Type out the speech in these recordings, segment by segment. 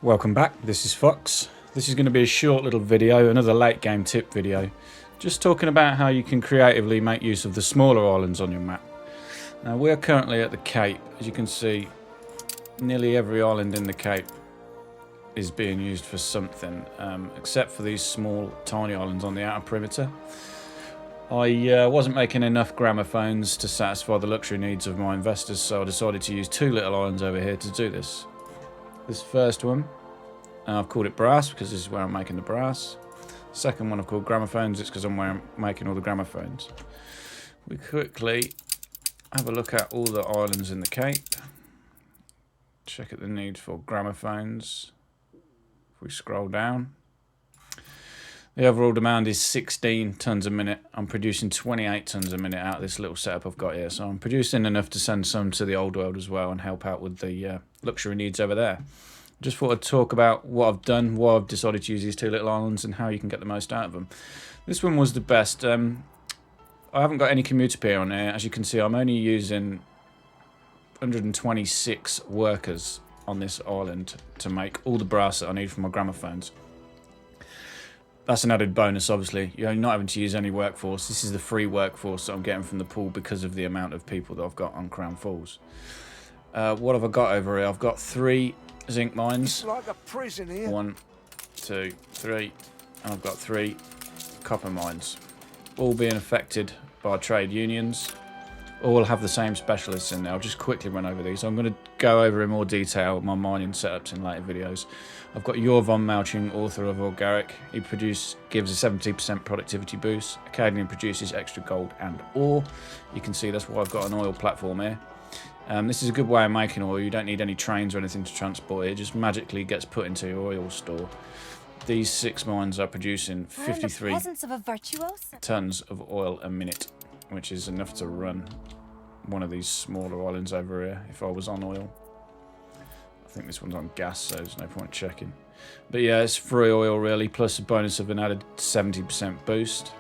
Welcome back, this is Fox. This is going to be a short little video, another late game tip video, just talking about how you can creatively make use of the smaller islands on your map. Now we're currently at the Cape. As you can see, nearly every island in the Cape is being used for something, except for these small tiny islands on the outer perimeter. I wasn't making enough gramophones to satisfy the luxury needs of my investors, so I decided to use two little islands over here to do this. This first one, I've called it brass because this is where I'm making the brass. Second one I've called gramophones, it's because I'm where I'm making all the gramophones. We quickly have a look at all the islands in the Cape. Check out the need for gramophones. If we scroll down, the overall demand is 16 tonnes a minute. I'm producing 28 tonnes a minute out of this little setup I've got here. So I'm producing enough to send some to the old world as well and help out with the luxury needs over there. Just thought I'd talk about what I've done, why I've decided to use these two little islands and how you can get the most out of them. This one was the best. I haven't got any commuter peer on here. As you can see, I'm only using 126 workers on this island to make all the brass that I need for my gramophones. That's an added bonus, obviously. You're not having to use any workforce. This is the free workforce that I'm getting from the pool because of the amount of people that I've got on Crown Falls. What have I got over here? I've got 3 zinc mines. It's like a prison here. 1, 2, 3. And I've got 3 copper mines. All being affected by trade unions. All have the same specialists in there. I'll just quickly run over these. I'm going to go over in more detail my mining setups in later videos. I've got Jor von Malching, author of Organic. He gives a 70% productivity boost. Acadian produces extra gold and ore. You can see that's why I've got an oil platform here. This is a good way of making oil. You don't need any trains or anything to transport it. It just magically gets put into your oil store. These 6 mines are producing 53 tonnes of oil a minute, which is enough to run one of these smaller islands over here if I was on oil. I think this one's on gas, so there's no point checking. But yeah, it's free oil really, plus a bonus of an added 70% boost.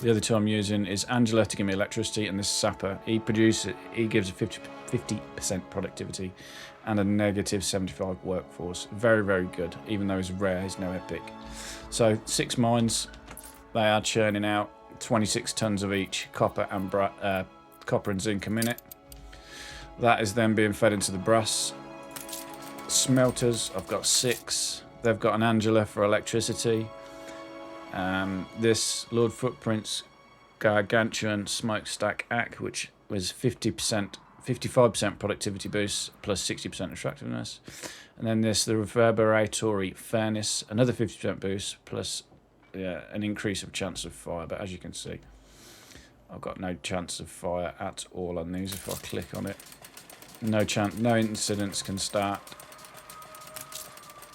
The other two I'm using is Angela to give me electricity, and this Sapper. He gives a 50% productivity and a negative 75 workforce. Very, very good, even though he's rare, he's no epic. So 6 mines, they are churning out 26 tonnes of each copper and zinc a minute. That is then being fed into the brass. Smelters, I've got 6. They've got an Angela for electricity. This Lord Footprints Gargantuan Smokestack Ack, which was 55% productivity boost plus 60% attractiveness. And then this, the Reverberatory Furnace, another 50% boost plus an increase of chance of fire. But as you can see, I've got no chance of fire at all on these. If I click on it, no incidents can start.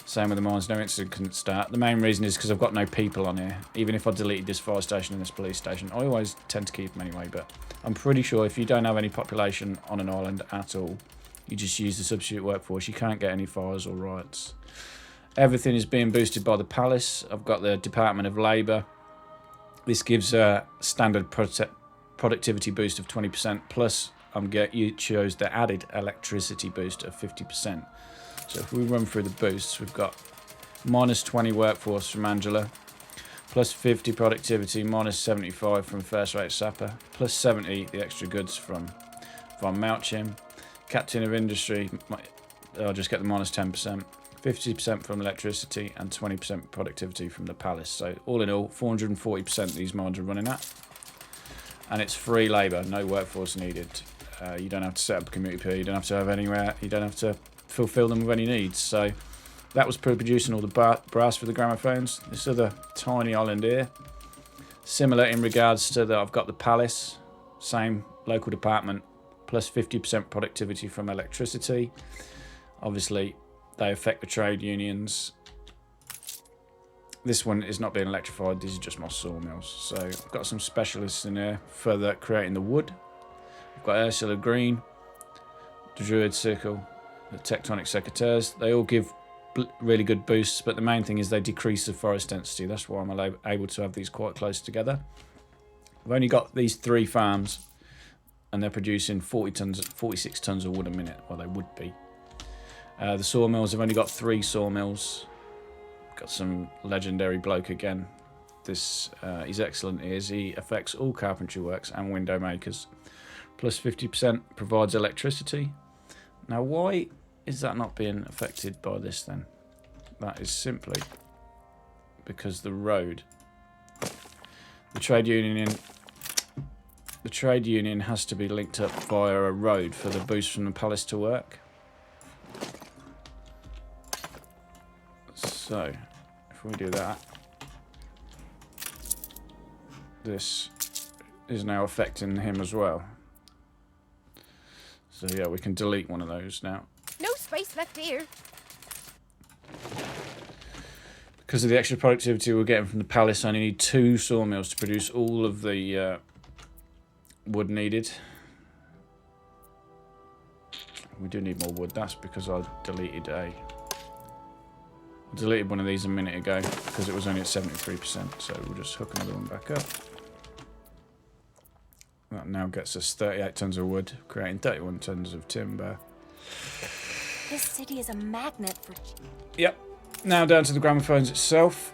Same with the mines, no incident can start. The main reason is because I've got no people on here. Even if I deleted this fire station and this police station, I always tend to keep them anyway, but I'm pretty sure if you don't have any population on an island at all, you just use the substitute workforce, you can't get any fires or riots. Everything is being boosted by the palace. I've got the Department of Labour. This gives a standard productivity boost of 20%, plus you chose the added electricity boost of 50%. So if we run through the boosts, we've got minus 20 workforce from Angela, plus 50 productivity, minus 75 from first rate Sapper, plus 70 the extra goods from von Malching. Captain of Industry, I'll just get the minus 10%, 50% from electricity, and 20% productivity from the palace. So all in all, 440% these mines are running at. And it's free labour, no workforce needed. You don't have to set up a community peer, you don't have to have anywhere, you don't have to fulfill them with any needs. So that was producing all the brass for the gramophones. This other tiny island here, similar in regards to that, I've got the palace, same local department, plus 50% productivity from electricity. Obviously they affect the trade unions. This one is not being electrified, these are just my sawmills. So I've got some specialists in there for creating the wood. I've got Ursula Green, the Druid Sickle, the Tectonic Secateurs. They all give really good boosts, but the main thing is they decrease the forest density. That's why I'm able to have these quite close together. I've only got these 3 farms, and they're producing 46 tons of wood a minute, well they would be. The sawmills have only got 3 sawmills. Got some legendary bloke again. This he's excellent. He affects all carpentry works and window makers. Plus 50% provides electricity. Now, why is that not being affected by this then? That is simply because the road, the trade union has to be linked up via a road for the boost from the palace to work. So, if we do that, this is now affecting him as well. So yeah, we can delete one of those now. No space left here. Because of the extra productivity we're getting from the palace, I only need 2 sawmills to produce all of the wood needed. We do need more wood. That's because I deleted one of these a minute ago because it was only at 73%. So we'll just hook another one back up. That now gets us 38 tons of wood, creating 31 tons of timber. This city is a magnet for... Yep. Now down to the gramophones itself.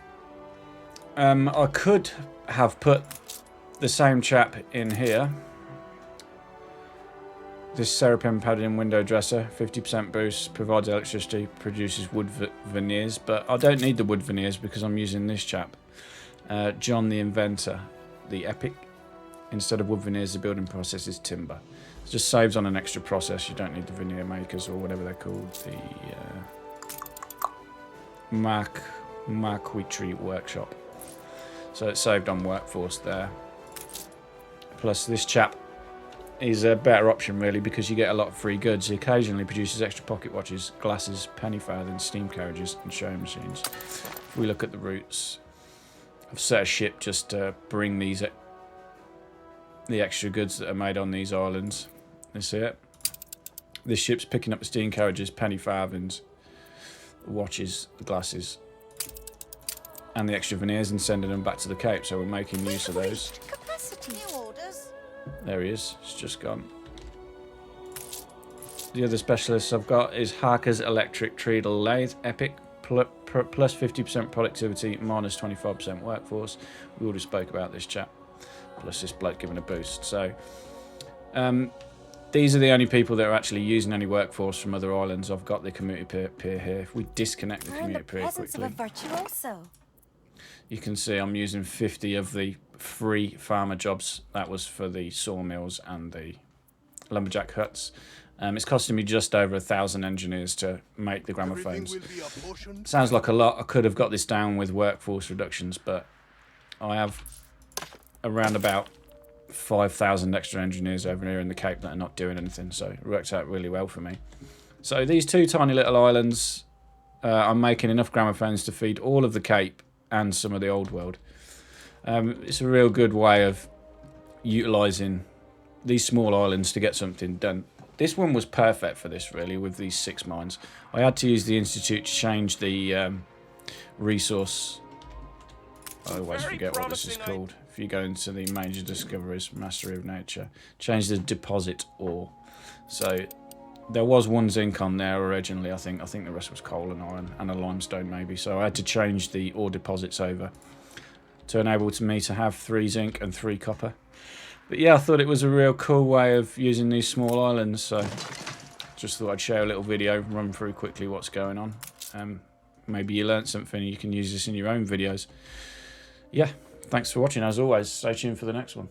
I could have put the same chap in here. This Seraphim padding window dresser, 50% boost, provides electricity, produces wood veneers, but I don't need the wood veneers because I'm using this chap, John the Inventor, the Epic. Instead of wood veneers, the building process is timber. It just saves on an extra process. You don't need the veneer makers or whatever they're called, the Marquetry Workshop. So it's saved on workforce there. Plus this chap is a better option really because you get a lot of free goods. He occasionally produces extra pocket watches, glasses, penny farthings, steam carriages and showing machines. If we look at the routes, I've set a ship just to bring these the extra goods that are made on these islands. You see it? This ship's picking up the steam carriages, penny farthings, the watches, the glasses and the extra veneers and sending them back to the Cape, so we're making use of those. There he is, it's just gone. The other specialists I've got is Harker's Electric Treadle Lathe Epic, plus 50% productivity, minus 25% workforce. We already spoke about this chap. Plus this bloke giving a boost. So these are the only people that are actually using any workforce from other islands. I've got the community pier here. If we disconnect the community pier quickly, you can see I'm using 50 of the free farmer jobs. That was for the sawmills and the lumberjack huts. It's costing me just over 1,000 engineers to make the gramophones. Sounds like a lot. I could have got this down with workforce reductions, but I have around about 5,000 extra engineers over here in the Cape that are not doing anything, so it worked out really well for me. So these 2 tiny little islands, I'm making enough gramophones to feed all of the Cape and some of the old world. It's a real good way of utilising these small islands to get something done. This one was perfect for this really, with these 6 mines. I had to use the Institute to change the resource. I always forget what this is called. If you go into the major discoveries, mastery of nature, change the deposit ore. So there was 1 zinc on there originally. I think the rest was coal and iron and a limestone maybe. So I had to change the ore deposits over to enable me to have 3 zinc and 3 copper. But yeah, I thought it was a real cool way of using these small islands. So just thought I'd share a little video, run through quickly what's going on. Maybe you learnt something and you can use this in your own videos. Yeah, thanks for watching as always. Stay tuned for the next one.